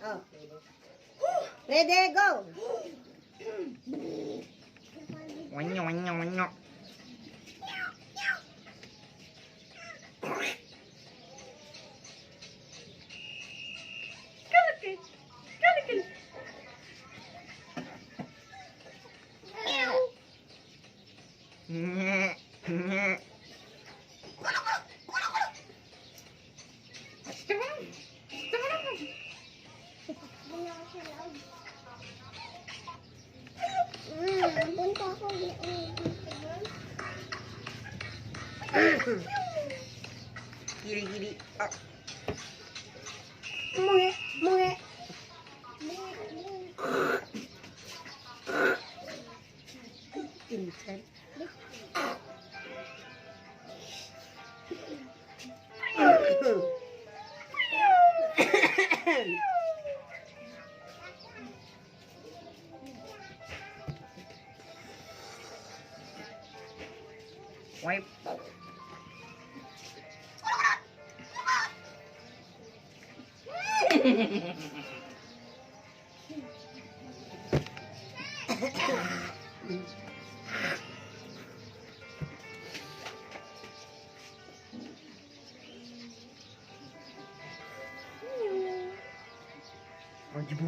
Oh. Ready, go! Wanyo, wanyo, wanyo. Kalakit! Kalakit! Nye, nye. Punta ako. Gili-gili. Ah. Mungi! Mungi! Pinsan. Wipe. Wajibu.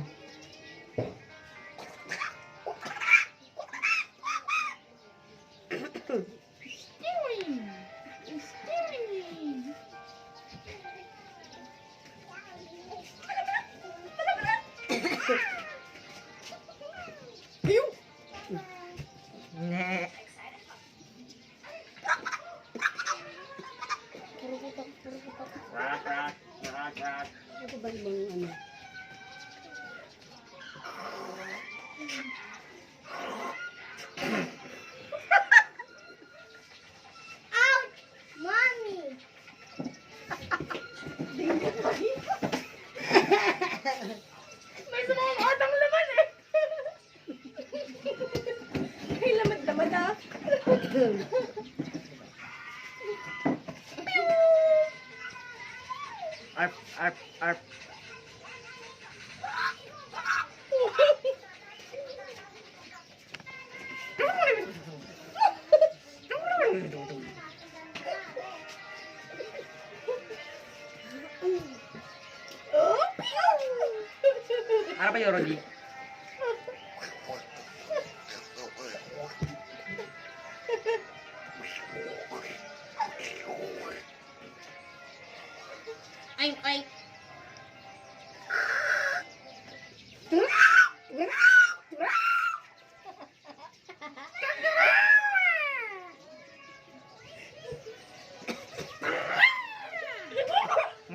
Nye. Rak, rak, rak, rak. Ito ba ibang ano? Ouch! Mommy! May sumang atang laman eh. May lamad-lamad ah. Arp, arp, arp. Ano pa yun, Rodi? Ay, ay.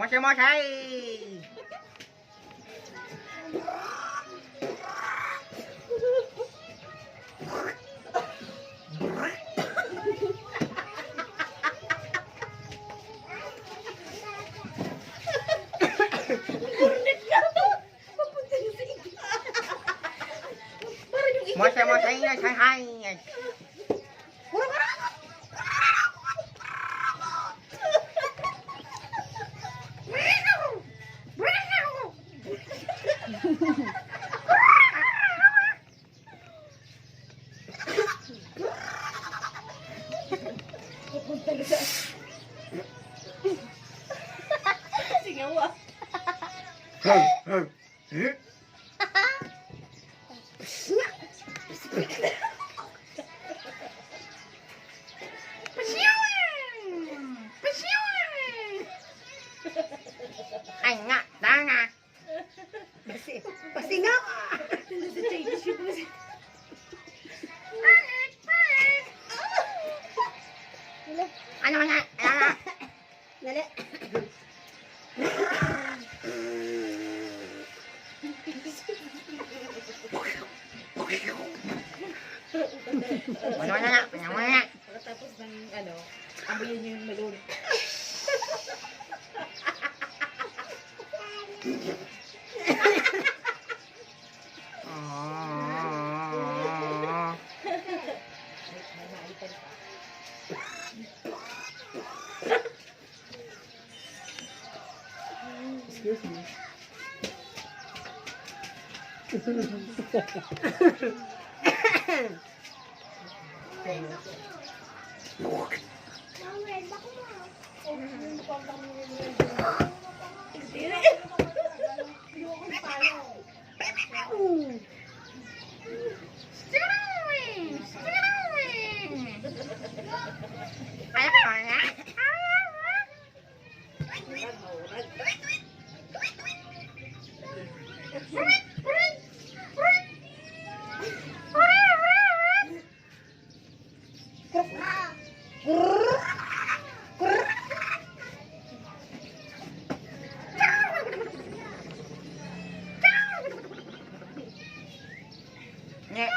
Mosay-mosay! Mosay-mosay na sa hangin. Singawa. Ay nga, tanga. Pasingawa! Hindi sa Chinese yun. Ano nga? Ano nga? Dali. Ano nga? Ano nga? Tapos ng ano, amoyin yung malun. Excuse me. Nhẹ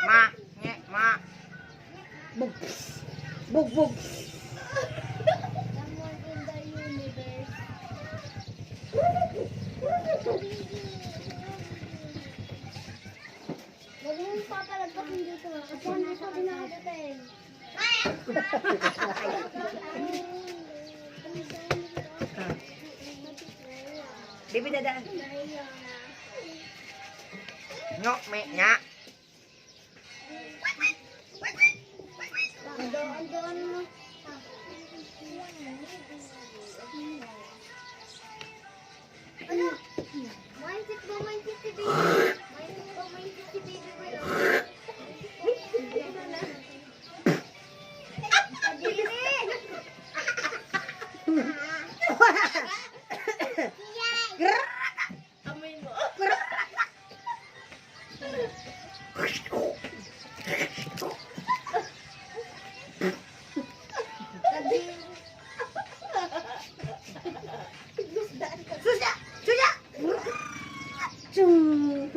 ma, nhẹ ma. Bug. Bug, bug. Someone in the universe. Huwag mo papalagpasin dito. Kasi ano sabi na ako dito eh. Bibi dadaan. Nhọ mẹ nhạ. Doon mo. Ano? Mindset ba? Mindset si baby? Mindset ba? Mindset si baby ba yun? Amoy mo. Suja, suja. Chung.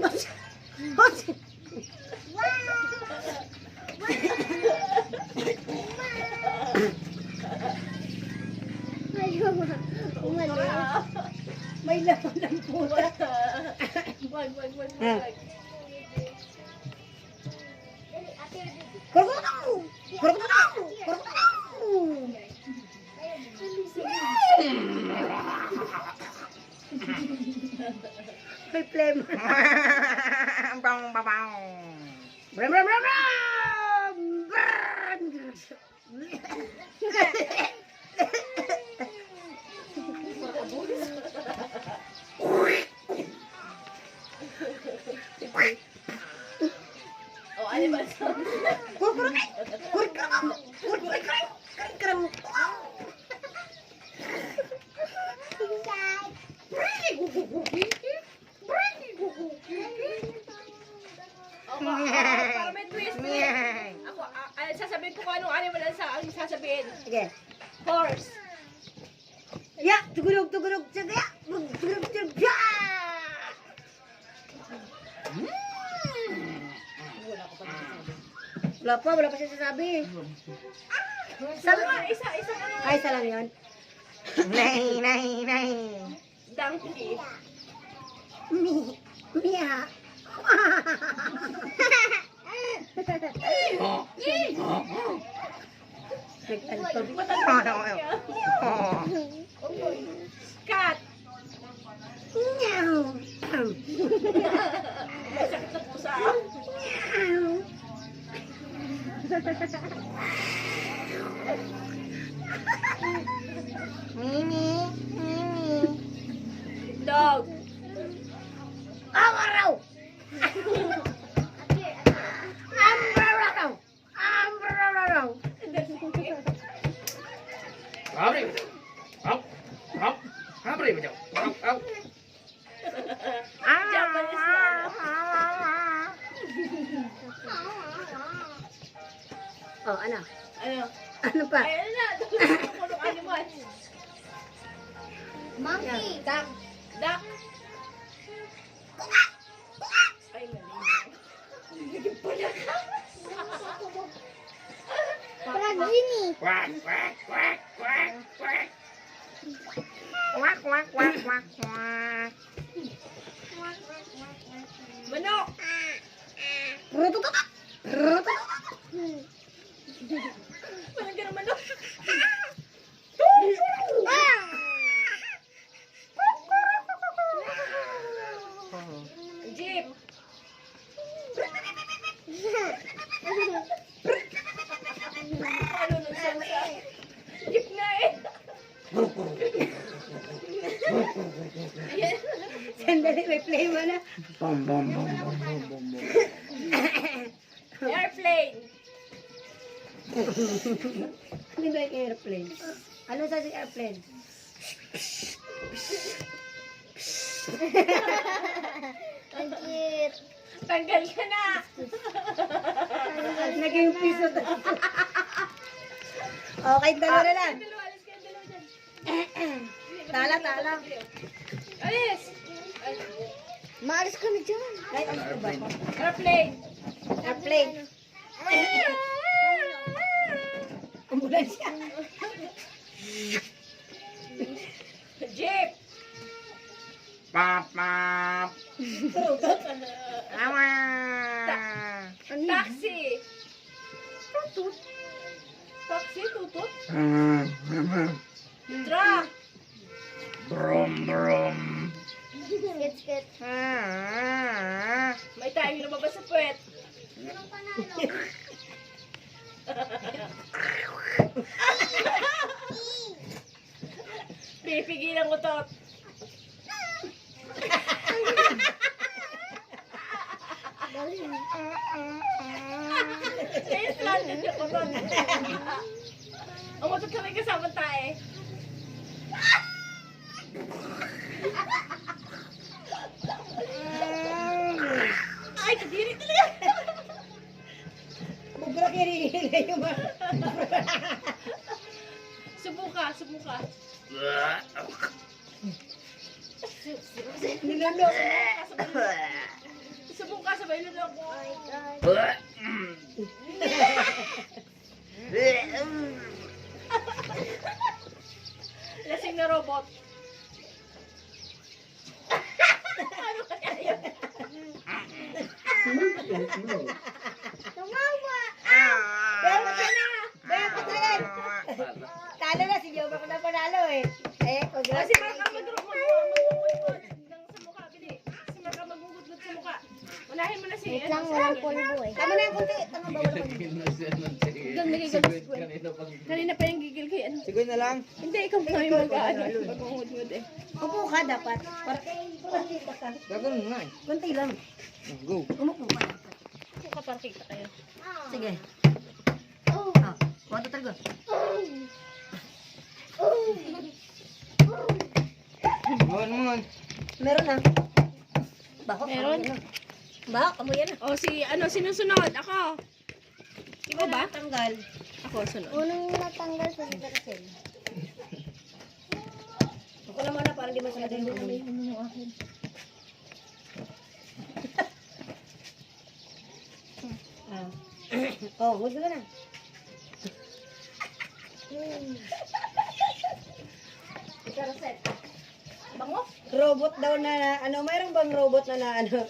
May laman ng puta. Wag. Kurkutaw! Kurkutaw! Kurkutaw! May flame. Bong babong. Bram, bram, bram, bram! Bram! Oh, ano ba? Kurkuray! Kurkuray! Kurkuray! Kurkuray! Para may twist eh. Ako, sasabihin ko kung anong animal ang sasabihin. Sige. Horse. Ya! Tugurog! Tugurog! Tugurog! Tugurog! Tugurog! Wala pa siya sasabi. Sabi nga, isa ano? Ay, isa lang yun. Nay. Donkey. Mia. Nagtalpag. Cat. Meow. May sakit na pusa. Meow. Mimi. Dog. Amaraw. Amaraw. Amaraw. Abre, hop, hop, abre, hop, hop. Japanese laro. Oh, ano? Ano? Ano pa? Ay, ano na? Anong animal? Monkey. Duck. Duck. Ay, mali. Pragini. Quack, quack, quack, quack, quack. Quack, quack, quack, quack, quack. Manok. Rutututuk. Rutututuk. Walang ganun manok. Jeep. Ano nung salsa? Jeep na eh. Ayan. Sandali, may play mo na. Bom, bom, bom, bom, bom, bom, bom. Airplane. Hindi ba yung airplane? Ano sa si airplane? Ang cute. Tanggal ka na. Naging piso. Okay, dalawa na lang. Dalawa, alis kayo, dalawa dyan. Tala, tala. Alis. Maalis ka na dyan. Ay, ano ba? Airplane. Airplane. Ambulansya. Jeep. Pap, pap. Awa. Taxi. Tutut. Taxi, tutut. Truck. Brum, brum. Skit, skit. May tayong lumabas sa puwet. Anong panalo? Pipigilan ko to. Kaya slanted yung utot. Ang utot kami kasama tayo. Ay, kadiri talaga. Bubra kiri-hila yung mga. Subuka, subuka. Nilolo. Subuka sa bailo na ako. Oh my God. Lasing na robot. Ano kaya yun? Tumawa. Pero patay na. Pero patay. Talo na si Joba ko na panalo eh. Eh, Kasi Mark ang magugudgod ng sa mukha. Bili. Si Mark ang magugudgod sa mukha. Unahin mo na si... Wait lang, walang polvo eh. Tama na yung kunti. Tama ba wala Doon nagigil ko. Kanina pa yung gigil kay ano. Siguro na lang. Hindi, ikaw pa yung mag-ano. Magungudgod eh. Upo ka dapat. Para kunti ka. Gagawin mo nga eh. Kunti lang. Go. Umupo ka. Kung kaparkita kayo. Sige. Oh. Ah, 1, 2, 3, go. Mohon, mohon. Meron na. Bako. Meron? Bako, kamu yan. O si, ano, sinusunod? Ako. Ikaw ba? Tanggal. Ako, sunod. Unang natanggal sa Darcel. Ako naman na para di masyado yung ulo. Ah. Oh, huwag ka na. Bango? Robot daw na, ano, mayroon bang robot na ano?